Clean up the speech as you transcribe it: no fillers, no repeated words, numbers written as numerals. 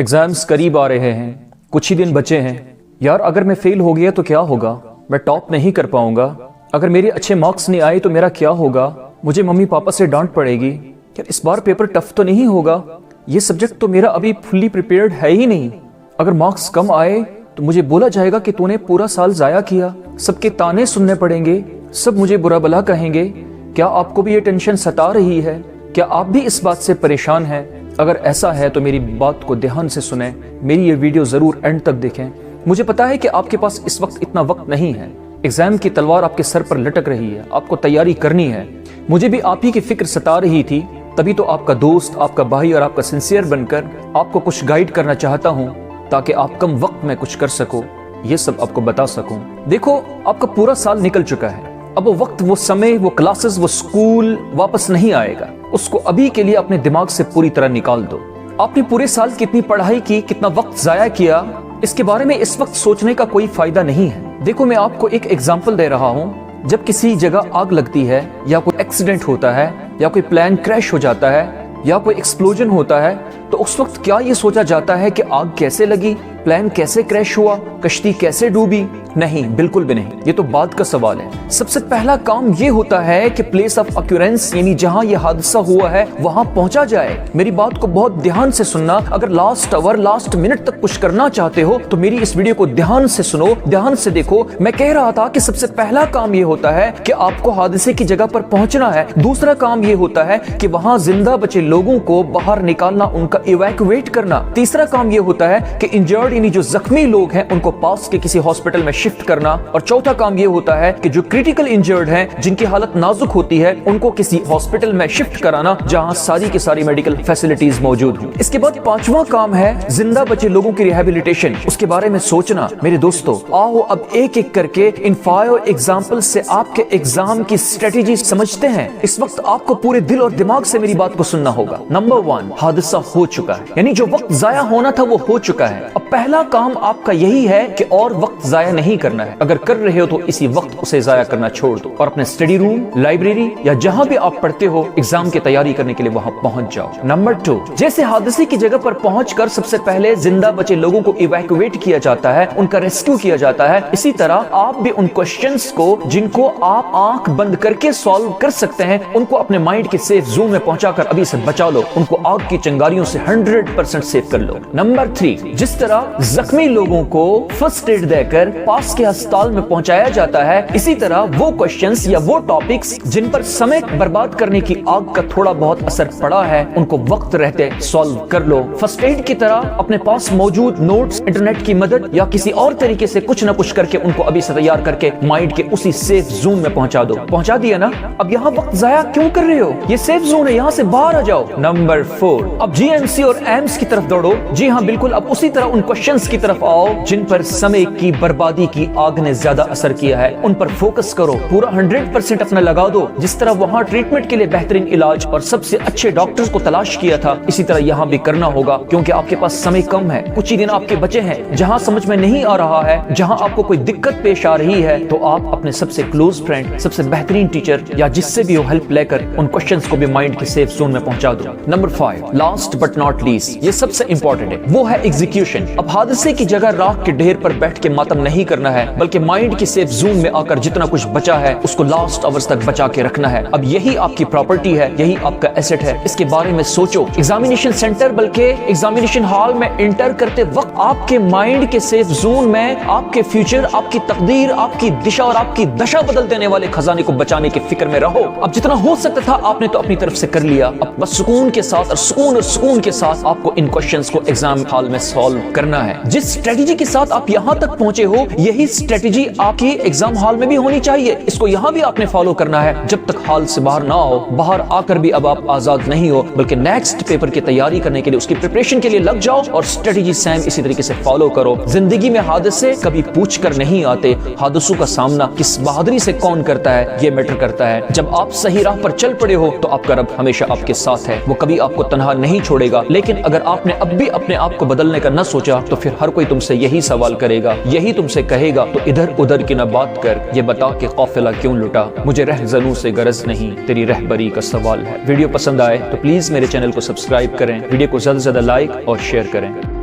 Exams करीब आ रहे हैं, कुछ ही दिन बचे हैं। यार अगर मैं फेल हो गया तो क्या होगा, मैं टॉप नहीं कर पाऊंगा। अगर मेरे अच्छे मार्क्स नहीं आए तो मेरा क्या होगा, मुझे मम्मी पापा से डांट पड़ेगी। यार इस बार पेपर टफ तो नहीं होगा, ये सब्जेक्ट तो मेरा अभी फुल्ली प्रिपेयर्ड है ही नहीं। अगर मार्क्स कम आए तो मुझे बोला जाएगा कि तूने पूरा साल जाया किया, सबके ताने सुनने पड़ेंगे, सब मुझे बुरा भला कहेंगे। क्या आपको भी ये टेंशन सता रही है? क्या आप भी इस बात से परेशान हैं? अगर ऐसा है तो मेरी बात को ध्यान से सुने, मेरी ये वीडियो जरूर एंड तक देखें। मुझे पता है कि आपके पास इस वक्त इतना वक्त नहीं है, एग्जाम की तलवार आपके सर पर लटक रही है, आपको तैयारी करनी है। मुझे भी आप ही की फिक्र सता रही थी, तभी तो आपका दोस्त, आपका भाई और आपका सिंसियर बनकर आपको कुछ गाइड करना चाहता हूँ, ताकि आप कम वक्त में कुछ कर सको, ये सब आपको बता सकूं। देखो आपका पूरा साल निकल चुका है, अब वो वक्त, वो समय, वो क्लासेस, वो स्कूल वापस नहीं आएगा। उसको अभी के लिए अपने दिमाग से पूरी तरह निकाल दो। आपने पूरे साल कितनी पढ़ाई की, कितना वक्त जाया किया, इसके बारे में इस वक्त सोचने का कोई फायदा नहीं है। देखो मैं आपको एक एग्जांपल दे रहा हूँ। जब किसी जगह आग लगती है, या कोई एक्सीडेंट होता है, या कोई प्लेन क्रैश हो जाता है, या कोई एक्सप्लोजन होता है, तो उस वक्त क्या ये सोचा जाता है कि आग कैसे लगी, प्लेन कैसे क्रैश हुआ, कश्ती कैसे डूबी? नहीं, बिल्कुल भी नहीं। ये तो बाद का सवाल है। सबसे पहला काम ये होता है कि प्लेस ऑफ ऑक्यूरेंस, यानी जहां ये हादसा हुआ है वहां पहुंचा जाए। मेरी बात को बहुत ध्यान से सुनना। अगर लास्ट आवर, लास्ट मिनट तक कुछ करना चाहते हो तो मेरी इस वीडियो को ध्यान से सुनो, ध्यान से देखो। मैं कह रहा था कि सबसे पहला काम ये होता है कि आपको हादसे की जगह पर पहुंचना है। दूसरा काम ये होता है कि वहां जिंदा बचे लोगों को बाहर निकालना, उनका इवैक्यूएट करना। तीसरा काम ये होता है कि इंजर्ड, यानी जो जख्मी लोग हैं, उनको पास के किसी हॉस्पिटल में शिफ्ट करना। और चौथा काम ये होता है कि जो क्रिटिकल इंजर्ड हैं, जिनकी हालत नाजुक होती है, उनको किसी हॉस्पिटल में शिफ्ट कराना जहां सारी की सारी मेडिकल फैसिलिटीज मौजूद हो। इसके बाद पांचवा काम है जिंदा बचे लोगों की रिहैबिलिटेशन, उसके बारे में सोचना। मेरे दोस्तों आओ अब एक एक करके इन 5 एग्जाम्पल से आपके एग्जाम की स्ट्रेटेजी समझते हैं। इस वक्त आपको पूरे दिल और दिमाग से मेरी बात को सुनना होगा। नंबर 1, हादसा हो चुका है, यानी जो वक्त जाया होना था वो हो चुका है। अब पहला काम आपका यही है कि और वक्त जाया नहीं करना है। अगर कर रहे हो तो इसी वक्त उसे जाया करना छोड़ दो और अपने स्टडी रूम, लाइब्रेरी या जहां भी आप पढ़ते हो, एग्जाम की तैयारी करने के लिए वहां पहुंच जाओ। नंबर 2, जैसे हादसे की जगह पर पहुंचकर सबसे पहले जिंदा बचे लोगों को इवैक्यूएट किया जाता है, उनका रेस्क्यू किया जाता है, इसी तरह आप भी उन क्वेश्चंस को जिनको आप आंख बंद करके सॉल्व कर सकते हैं, उनको अपने माइंड के सेफ जोन में पहुंचाकर अभी से बचा लो, उनको आग की चिंगारियों से 100% सेव कर लो। नंबर 3, जिस तरह जख्मी लोगों को फर्स्ट एड देकर पास के अस्पताल में पहुंचाया जाता है, इसी तरह वो क्वेश्चंस या वो टॉपिक्स जिन पर समय बर्बाद करने की आग का थोड़ा बहुत असर पड़ा है, उनको वक्त रहते सॉल्व कर लो। फर्स्ट एड की तरह अपने पास मौजूद नोट्स, इंटरनेट की मदद या किसी और तरीके से कुछ न कुछ करके उनको अभी से तैयार करके माइंड के उसी सेफ जोन में पहुंचा दो। पहुंचा दिया ना? अब यहाँ वक्त जाया क्यों कर रहे हो? ये सेफ जोन है, यहाँ से बाहर आ जाओ। नंबर 4, अब जीएमसी और एम्स की तरफ दौड़ो। जी हाँ बिल्कुल, अब उसी तरह उन क्वेश्चंस की तरफ आओ जिन पर समय की बर्बादी की आग ने ज्यादा असर किया है, उन पर फोकस करो, पूरा 100% अपना लगा दो। जिस तरह वहां ट्रीटमेंट के लिए बेहतरीन इलाज और सबसे अच्छे डॉक्टर्स को तलाश किया था, इसी तरह यहाँ भी करना होगा, क्योंकि आपके पास समय कम है, कुछ ही दिन आपके बचे हैं। जहां समझ में नहीं आ रहा है, जहां आपको कोई दिक्कत पेश आ रही है, तो आप अपने सबसे क्लोज फ्रेंड, सबसे बेहतरीन टीचर या जिससे भी हो हेल्प लेकर उन क्वेश्चंस को भी माइंड के सेफ जोन में पहुंचा दो। Number 5, last but not least, ये सबसे इंपॉर्टेंट है, वो है एग्जीक्यूशन। अब हादसे की जगह राख के ढेर पर बैठ के मातम नहीं करना है, बल्कि माइंड की सेफ जोन में आकर जितना कुछ बचा है उसको लास्ट आवर्स तक बचा के रखना है। अब यही आपकी प्रॉपर्टी है, यही आपका एसेट है, इसके बारे में सोचो। एग्जामिनेशन सेंटर बल्कि एग्जामिनेशन हॉल में एंटर करते वक्त आपके माइंड के सेफ जोन में आपके फ्यूचर, आपकी तकदीर, आपकी दिशा और आपकी दशा बदल देने वाले खजाने को बचाने की फिक्र में रहो। अब जितना हो सकता था आपने तो अपनी तरफ से कर लिया, अब बस सुकून के साथ और सुकून के साथ आपको इन क्वेश्चंस को एग्जाम हॉल में सॉल्व करना है। जिस स्ट्रेटेजी के साथ आप यहाँ तक पहुंचे हो, यही स्ट्रेटेजी आपकी एग्जाम हॉल में भी होनी चाहिए। इसको यहाँ भी आपने फॉलो करना है जब तक हॉल से बाहर ना आओ। बाहर आकर भी अब आप आजाद नहीं हो, बल्कि नेक्स्ट पेपर की तैयारी करने के लिए, उसकी प्रिपरेशन के लिए लग जाओ और स्ट्रेटेजी सेम इसी तरीके से फॉलो करो। जिंदगी में हादसे कभी पूछ कर नहीं आते, हादसों का सामना किस बहादुरी से कौन करता है ये मैटर करता है। जब आप सही राह पर चल पड़े हो तो आपका रब हमेशा आपके साथ है, वो कभी आपको तन्हा नहीं छोड़ेगा। लेकिन अगर आपने अब भी अपने आप को बदलने का न सोचा तो फिर हर कोई तुमसे यही सवाल करेगा, यही तुमसे कहेगा, तो इधर उधर की न बात कर, ये बता कि काफिला क्यों लुटा। मुझे रहज़नू से गरज नहीं, तेरी रहबरी का सवाल है। वीडियो पसंद आए तो प्लीज मेरे चैनल को सब्सक्राइब करें, वीडियो को ज्यादा से ज्यादा लाइक और शेयर करें।